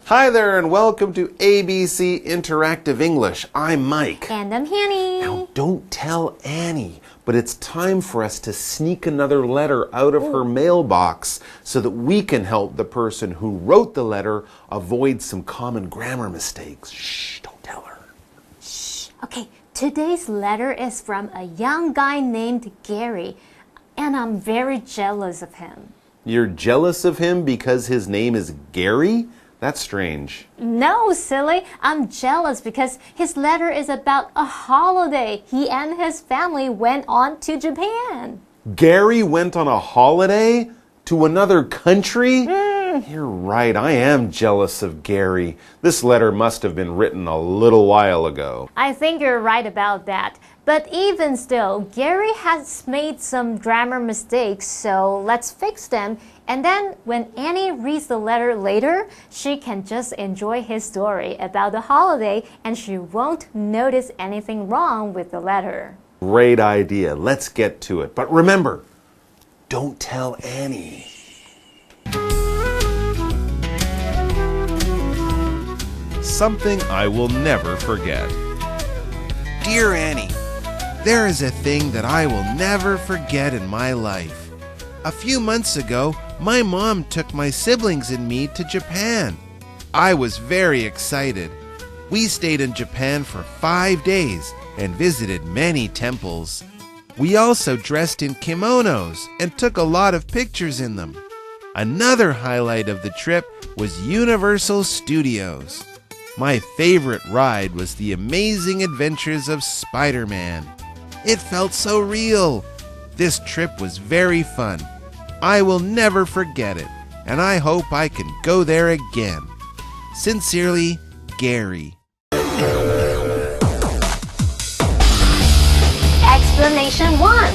Hi there and welcome to ABC Interactive English. I'm Mike. And I'm Hanny. Now, don't tell Annie, but it's time for us to sneak another letter out of her mailbox so that we can help the person who wrote the letter avoid some common grammar mistakes. Shh, don't tell her. Shh. Okay, today's letter is from a young guy named Gary, and I'm very jealous of him. You're jealous of him because his name is Gary? That's strange. No, silly. I'm jealous because his letter is about a holiday. He and his family went on to Japan. Gary went on a holiday to another country? You're right, I am jealous of Gary. This letter must have been written a little while ago. I think you're right about that. But even still, Gary has made some grammar mistakes, so let's fix them. And then when Annie reads the letter later, she can just enjoy his story about the holiday and she won't notice anything wrong with the letter. Great idea. Let's get to it. But remember, don't tell Annie. Something I will never forget. Dear Annie, there is a thing that I will never forget in my life. A few months ago, my mom took my siblings and me to Japan. I was very excited. We stayed in Japan for 5 days and visited many temples. We also dressed in kimonos and took a lot of pictures in them. Another highlight of the trip was Universal Studios. My favorite ride was The Amazing Adventures of Spider-Man. It felt so real. This trip was very fun. I will never forget it, and I hope I can go there again. Sincerely, Gary. Explanation 1.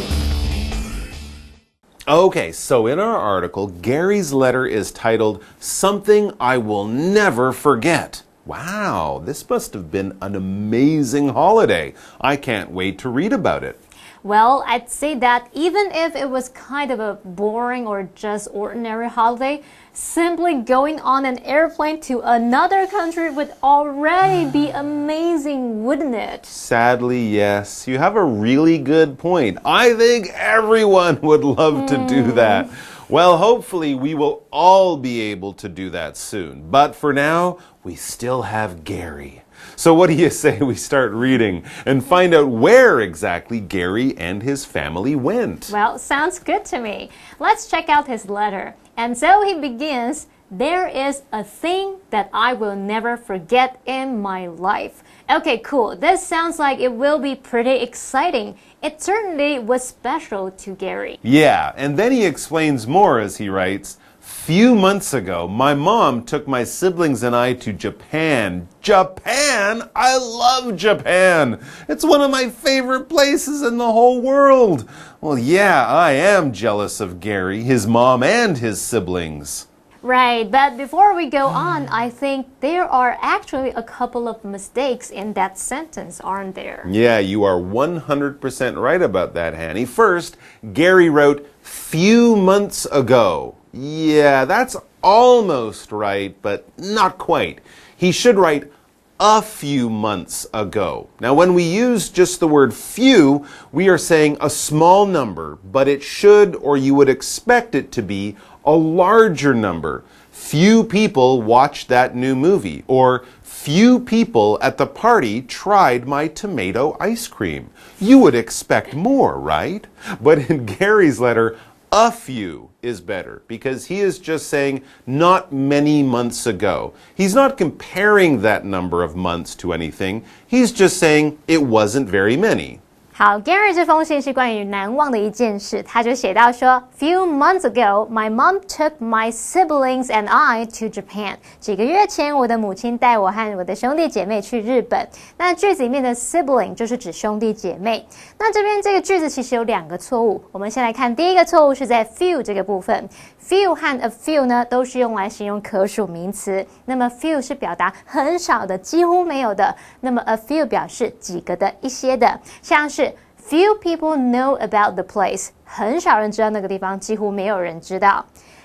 Okay, so in our article, Gary's letter is titled, Something I Will Never Forget. Wow, this must have been an amazing holiday. I can't wait to read about it. Well, I'd say that even if it was kind of a boring or just ordinary holiday, simply going on an airplane to another country would already be amazing, wouldn't it? Sadly, yes. You have a really good point. I think everyone would love to do that. Well, hopefully we will all be able to do that soon. But for now, we still have Gary. So what do you say we start reading and find out where exactly Gary and his family went? Well, sounds good to me. Let's check out his letter. And so he begins, there is a thing that I will never forget in my life. Okay, cool. This sounds like it will be pretty exciting. It certainly was special to Gary. Yeah, and then he explains more as he writes, Few months ago, my mom took my siblings and I to Japan. Japan? I love Japan. It's one of my favorite places in the whole world. Well, yeah, I am jealous of Gary, his mom, and his siblings. Right, but before we go on, I think there are actually a couple of mistakes in that sentence, aren't there? Yeah, you are 100% right about that, Hanny. First, Gary wrote, few months ago. Yeah, that's almost right, but not quite. He should write a few months ago. Now, when we use just the word few, we are saying a small number, but it should, or you would expect it to be, a larger number. Few people watched that new movie, or few people at the party tried my tomato ice cream. You would expect more, right? But in Gary's letter, a few is better because he is just saying not many months ago. He's not comparing that number of months to anything. He's just saying it wasn't very many. 好 ，Gary 这封信是关于难忘的一件事，他就写到说 ，Few months ago, my mom took my siblings and I to Japan. 几个月前，我的母亲带我和我的兄弟姐妹去日本。那句子里面的 sibling 就是指兄弟姐妹。那这边这个句子其实有2个错误，我们先来看第一个错误是在 few 这个部分。Few 和 a few 呢都是用来形容可数名词，那么 few 是表达很少的、几乎没有的，那么 a few 表示几个的、一些的，像是 Few people know about the place. 很少人知道那个地方，几乎没有人知道。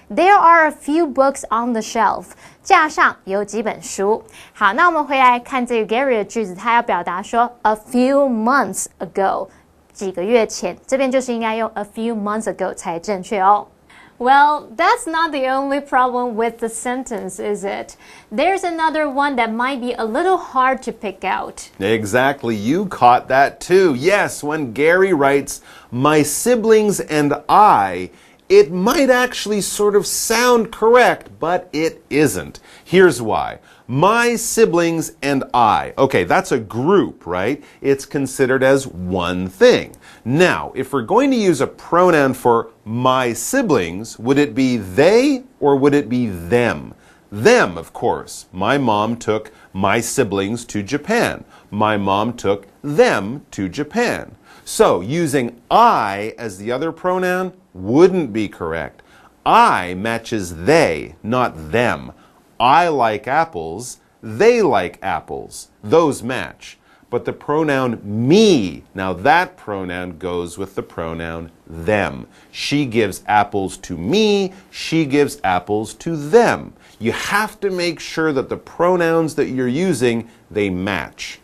There are a few books on the shelf. 架上有几本书。好，那我们回来看这个 Gary 的句子，他要表达说 a few months ago， 几个月前，这边就是应该用 a few months ago 才正确哦。Well, that's not the only problem with the sentence, is it? There's another one that might be a little hard to pick out. Exactly, you caught that too. Yes, when Gary writes, my siblings and I, it might actually sort of sound correct, but it isn't. Here's why. My siblings and I. Okay, that's a group, right? It's considered as one thing. Now, if we're going to use a pronoun for my siblings, would it be they or would it be them? Them, of course. My mom took my siblings to Japan. My mom took them to Japan. So, using I as the other pronoun wouldn't be correct. I matches they, not them. I like apples, they like apples. Those match. But the pronoun me, now that pronoun goes with the pronoun them. She gives apples to me, she gives apples to them. You have to make sure that the pronouns that you're using, they match.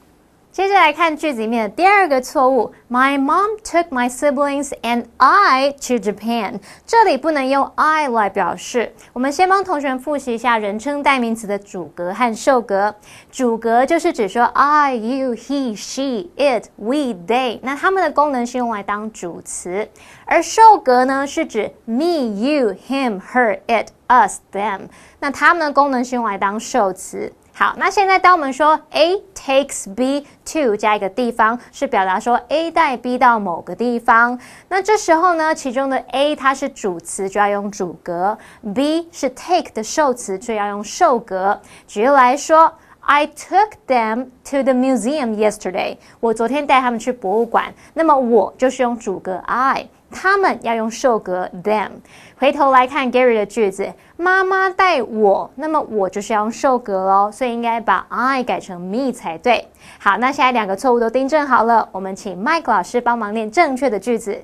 接着来看句子里面的第二个错误 My mom took my siblings and I to Japan 这里不能用 I 来表示我们先帮同学们复习一下人称代名词的主格和受格主格就是指说 I, you, he, she, it, we, they 那它们的功能是用来当主词而受格呢是指 me, you, him, her, it, us, them 那它们的功能是用来当受词好，那现在当我们说 A takes B to 加一个地方，是表达说 A 带 B 到某个地方。那这时候呢，其中的 A 它是主词，就要用主格 ；B 是 take 的受词，就要用受格。举例来说 ，I took them to the museum yesterday。我昨天带他们去博物馆。那么我就是用主格 I。他们要用受格 them 回头来看 Gary 的句子妈妈带我那么我就是要用受格咯所以应该把 I 改成 me 才对好那现在两个错误都订正好了我们请 Mike 老师帮忙念正确的句子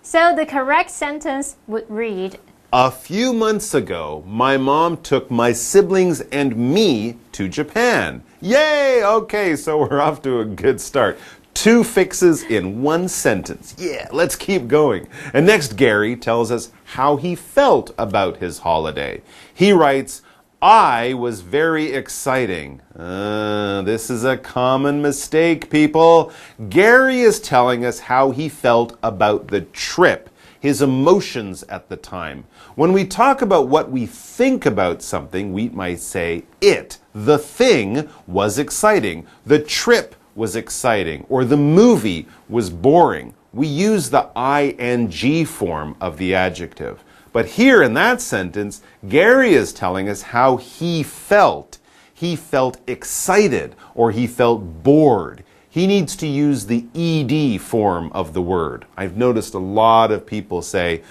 So the correct sentence would read A few months ago, my mom took my siblings and me to Japan. Yay! Okay, so we're off to a good start. 2 fixes in 1 sentence. Yeah, let's keep going. And next, Gary tells us how he felt about his holiday. He writes, I was very exciting. This is a common mistake, people. Gary is telling us how he felt about the trip, his emotions at the time. When we talk about what we think about something, we might say it. The thing was exciting. The trip was exciting, or the movie was boring. We use the ing form of the adjective. But here in that sentence, Gary is telling us how he felt. He felt excited, or he felt bored. He needs to use the ed form of the word. I've noticed a lot of people say,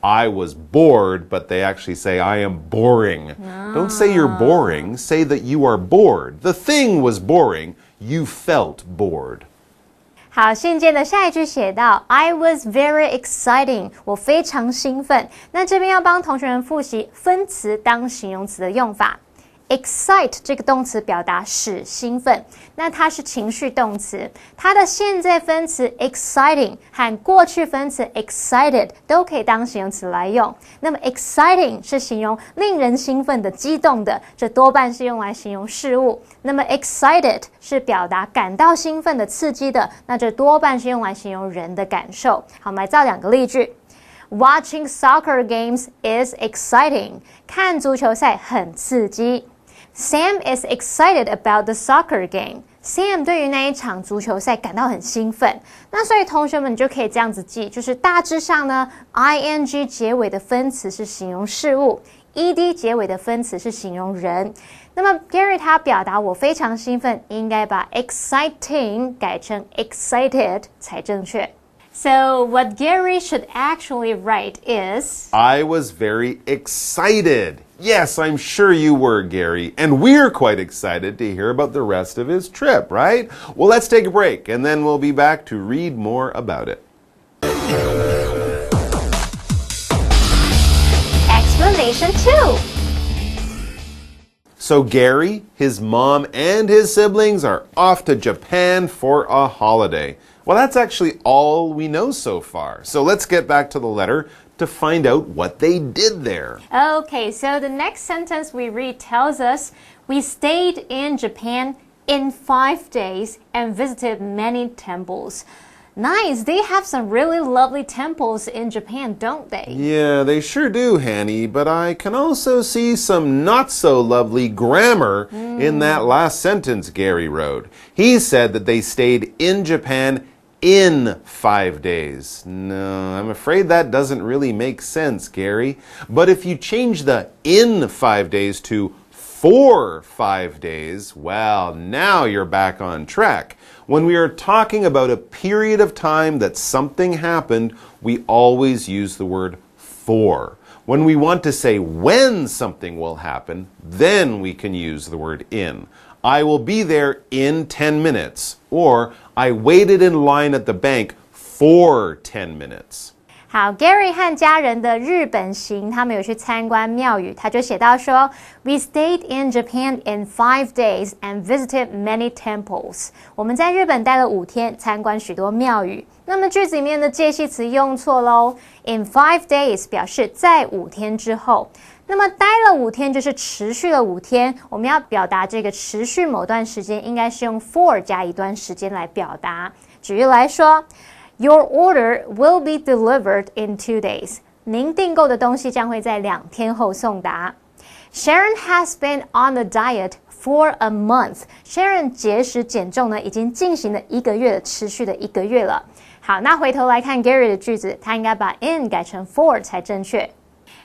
I was bored, but they actually say, I am boring. Don't say you're boring. Say that you are bored. The thing was boring. You felt bored. 好，信件的下一句写到 I was very exciting 我非常兴奋那这边要帮同学们复习分词当形容词的用法Excite 这个动词表达使兴奋，那它是情绪动词，它的现在分词 exciting 和过去分词 excited 都可以当形容词来用。那么 exciting 是形容令人兴奋的、激动的，这多半是用来形容事物。那么 excited 是表达感到兴奋的、刺激的，那这多半是用来形容人的感受。好，我们来造两个例句。Watching soccer games is exciting. 看足球赛很刺激。Sam is excited about the soccer game. Sam 对于那一场足球赛感到很兴奋。那所以同学们就可以这样子记，就是大致上呢 ，ing 结尾的分词是形容事物 ，ed 结尾的分词是形容人。那么 Gary 他表达我非常兴奋，应该把 exciting 改成 excited 才正确。So what Gary should actually write is I was very excited. Yes, I'm sure you were, Gary. And we're quite excited to hear about the rest of his trip, right? Well, let's take a break, and then we'll be back to read more about it. Explanation vacation too. So Gary, his mom, and his siblings are off to Japan for a holiday. Well, that's actually all we know so far. So let's get back to the letter to find out what they did there. Okay, so the next sentence we read tells us, we stayed in Japan in 5 days and visited many temples. Nice, they have some really lovely temples in Japan, don't they? Yeah, they sure do, Hanny, but I can also see some not so lovely grammar in that last sentence Gary wrote. He said that they stayed in Japan in 5 days. No, I'm afraid that doesn't really make sense, Gary. But if you change the in 5 days to for 5 days, well, now you're back on track. When we are talking about a period of time that something happened, we always use the word for. When we want to say when something will happen, then we can use the word in. I will be there in 10 minutes. Or, I waited in line at the bank for 10 minutes. 好 ，Gary 和家人的日本行，他们有去参观庙宇，他就写到说 ，We stayed in Japan in 5 days and visited many temples。我们在日本待了5天，参观许多庙宇。那么句子里面的介系词用错喽 ，in 5 days 表示在5天之后。那么待了5天就是持续了5天，我们要表达这个持续某段时间，应该是用 for 加一段时间来表达。举例来说。Your order will be delivered in 2 days. 您订购的东西将会在2天后送达。Sharon has been on a diet for a month. Sharon 节食减重呢，已经进行了1个月，持续的1个月了。好，那回头来看 Gary 的句子，他应该把 in 改成 for 才正确。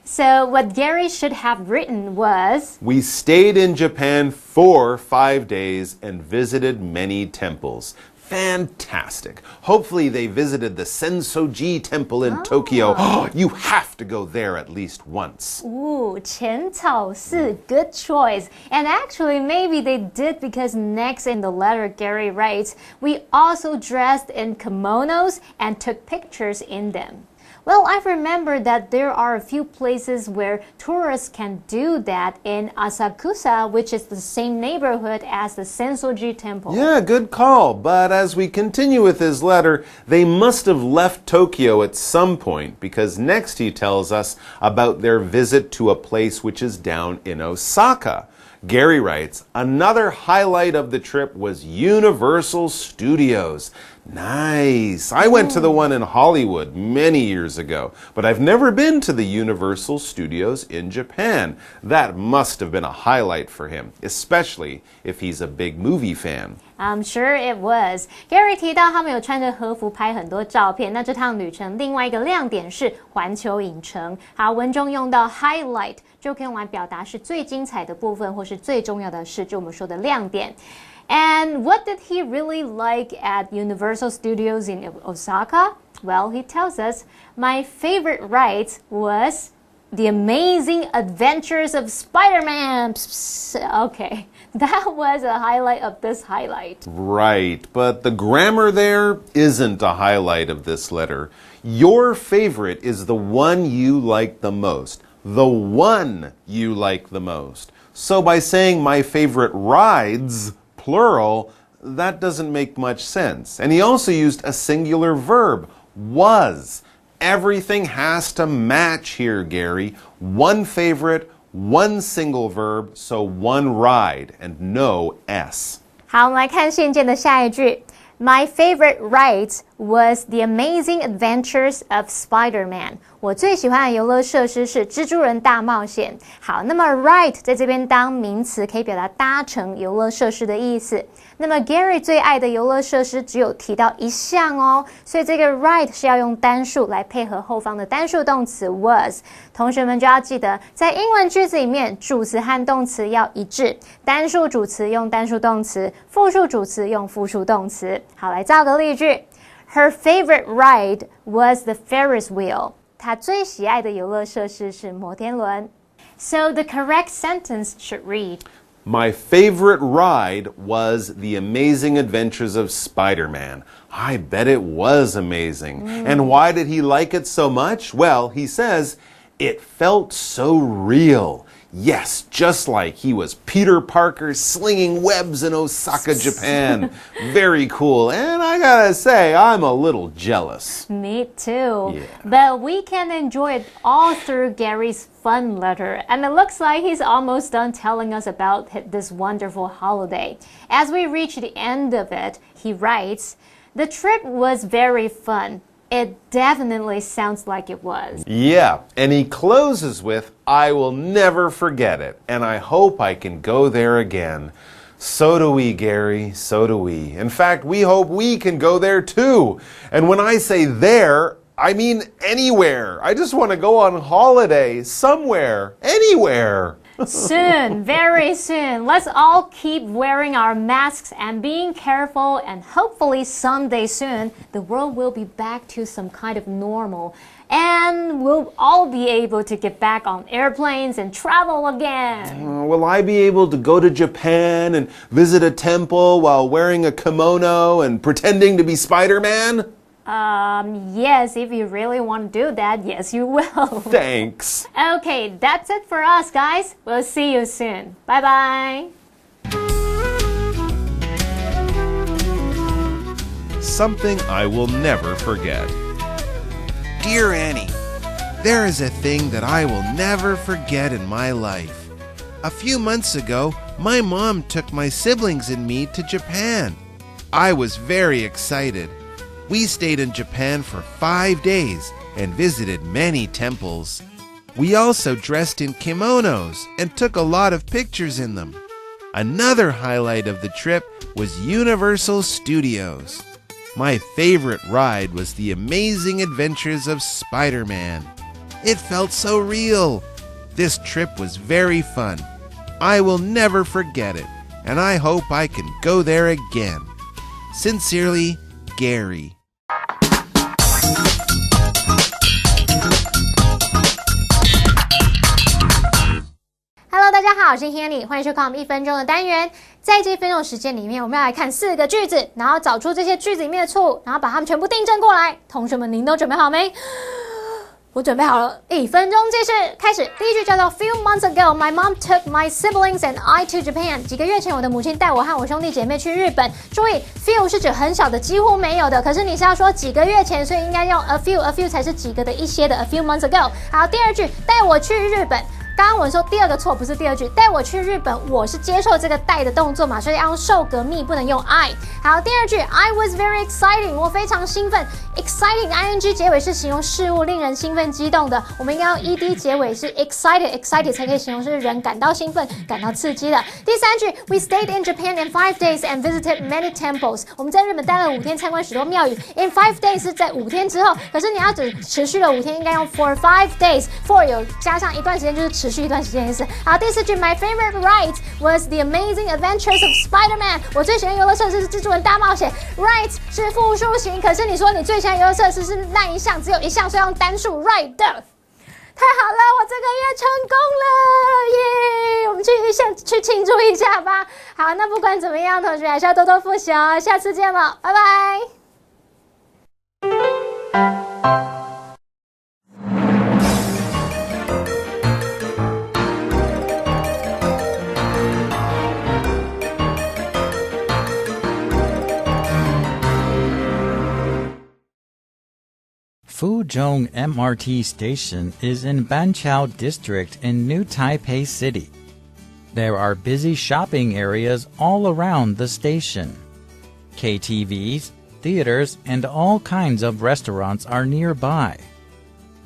So what Gary should have written was, We stayed in Japan for 5 days and visited many temples. Fantastic. Hopefully they visited the Sensoji Temple in Tokyo. Oh, you have to go there at least once. Ooh, 浅草寺, good choice. And actually, maybe they did because next in the letter Gary writes, we also dressed in kimonos and took pictures in them. Well, I remember that there are a few places where tourists can do that in Asakusa, which is the same neighborhood as the Sensoji Temple. Yeah, good call. But as we continue with his letter, they must have left Tokyo at some point because next he tells us about their visit to a place which is down in Osaka. Gary writes, another highlight of the trip was Universal Studios. Nice. I went to the one in Hollywood many years ago, but I've never been to the Universal Studios in Japan. That must have been a highlight for him, especially if he's a big movie fan. I'm sure it was. Gary 提到他们有穿着和服拍很多照片，那这趟旅程另外一个亮点是环球影城。好，文中用到 highlight 就可以用来表达是最精彩的部分或是最重要的事，就我们说的亮点。And what did he really like at Universal Studios in Osaka? Well, he tells us, my favorite ride was The Amazing Adventures of Spider-Man. Okay, that was a highlight of this highlight. Right, but the grammar there isn't a highlight of this letter. Your favorite is the one you like the most. The one you like the most. So by saying my favorite rides, plural, that doesn't make much sense. And he also used a singular verb, was. Everything has to match here, Gary. One favorite, one single verb, so one ride, and no S. 好，我们来看信件的下一句。My favorite ride was the amazing adventures of Spider-Man. 我最喜欢的游乐设施是蜘蛛人大冒险。好，那么 ride 在这边当名词，可以表达搭乘游乐设施的意思。那么 Gary 最爱的游乐设施只有提到一项哦，所以这个 ride 是要用单数来配合后方的单数动词 was。同学们就要记得，在英文句子里面，主词和动词要一致，单数主词用单数动词，复数主词用复数动词。好，来造个例句。Her favorite ride was the Ferris wheel. 她最喜爱的游乐设施是摩天轮。So the correct sentence should read, My favorite ride was The Amazing Adventures of Spider-Man. I bet it was amazing. And why did he like it so much? Well, he says, It felt so real. Yes, just like he was Peter Parker slinging webs in Osaka, Japan. Very cool. And I gotta say, I'm a little jealous. Me too. Yeah. But we can enjoy it all through Gary's fun letter. And it looks like he's almost done telling us about this wonderful holiday. As we reach the end of it, he writes, "The trip was very fun. It definitely sounds like it was." Yeah, and he closes with, "I will never forget it, and I hope I can go there again." So do we, Gary, so do we. In fact, we hope we can go there too. And when I say there, I mean anywhere. I just want to go on holiday somewhere, anywhere. Soon, very soon. Let's all keep wearing our masks and being careful, and hopefully someday soon the world will be back to some kind of normal and we'll all be able to get back on airplanes and travel again. Will I be able to go to Japan and visit a temple while wearing a kimono and pretending to be Spider-Man? Yes, if you really want to do that, yes, you will. Thanks. Okay, that's it for us, guys. We'll see you soon. Bye-bye. Something I will never forget. Dear Annie, there is a thing that I will never forget in my life. A few months ago, my mom took my siblings and me to Japan. I was very excited. We stayed in Japan for 5 days and visited many temples. We also dressed in kimonos and took a lot of pictures in them. Another highlight of the trip was Universal Studios. My favorite ride was The Amazing Adventures of Spider-Man. It felt so real. This trip was very fun. I will never forget it, and I hope I can go there again. Sincerely, Gary. Hello， 大家好，我是 Hanny， 欢迎收看我们1分钟的单元。在这1分钟的时间里面，我们要来看4个句子，然后找出这些句子里面的错误，然后把它们全部订正过来。同学们，您都准备好没？我准备好了，1分钟计时开始。第一句叫做 Few months ago, my mom took my siblings and I to Japan. 几个月前，我的母亲带我和我兄弟姐妹去日本。注意 ，few 是指很少的，几乎没有的。可是你是要说几个月前，所以应该用 a few 才是几个的一些的 a few months ago。好，第二句带我去日本。刚刚我说第二个错，不是第二句，带我去日本，我是接受这个带的动作嘛，所以要用受格密，不能用 I。好，第二句 I was very exciting， 我非常兴奋。exciting ing 结尾是形容事物令人兴奋激动的，我们应该用 ed 结尾是 excited 才可以形容是人感到兴奋、感到刺激的。第三句 We stayed in Japan in 5 days and visited many temples， 我们在日本待了5天，参观许多庙宇。In 5 days 是在5天之后，可是你要只持续了5天，应该用 for 5 days。for 有加上一段时间，就是持续一段时间的意思。好，第四句 My favorite ride was the amazing adventures of Spider-Man， 我最喜欢游乐设施是蜘蛛人大冒险。Ride 是复数形，可是你说你最喜欢游乐设施是那一项，只有一项，所以用单数 ride。太好了，我这个月成功了耶！我们去庆祝一下吧。好，那不管怎么样，同学还是要多多复习哦。下次见了，拜拜。Fuzhou MRT Station is in Banqiao District in New Taipei City. There are busy shopping areas all around the station. KTVs, theaters, and all kinds of restaurants are nearby.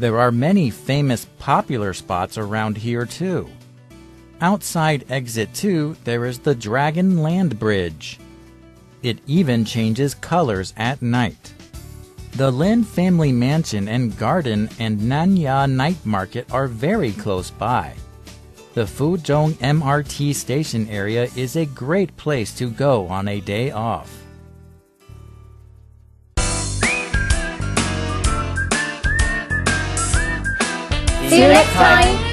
There are many famous popular spots around here too. Outside Exit 2, there is the Dragon Land Bridge. It even changes colors at night. The Lin family mansion and garden and Nanya night market are very close by. The Fuzhou MRT station area is a great place to go on a day off. See you next time!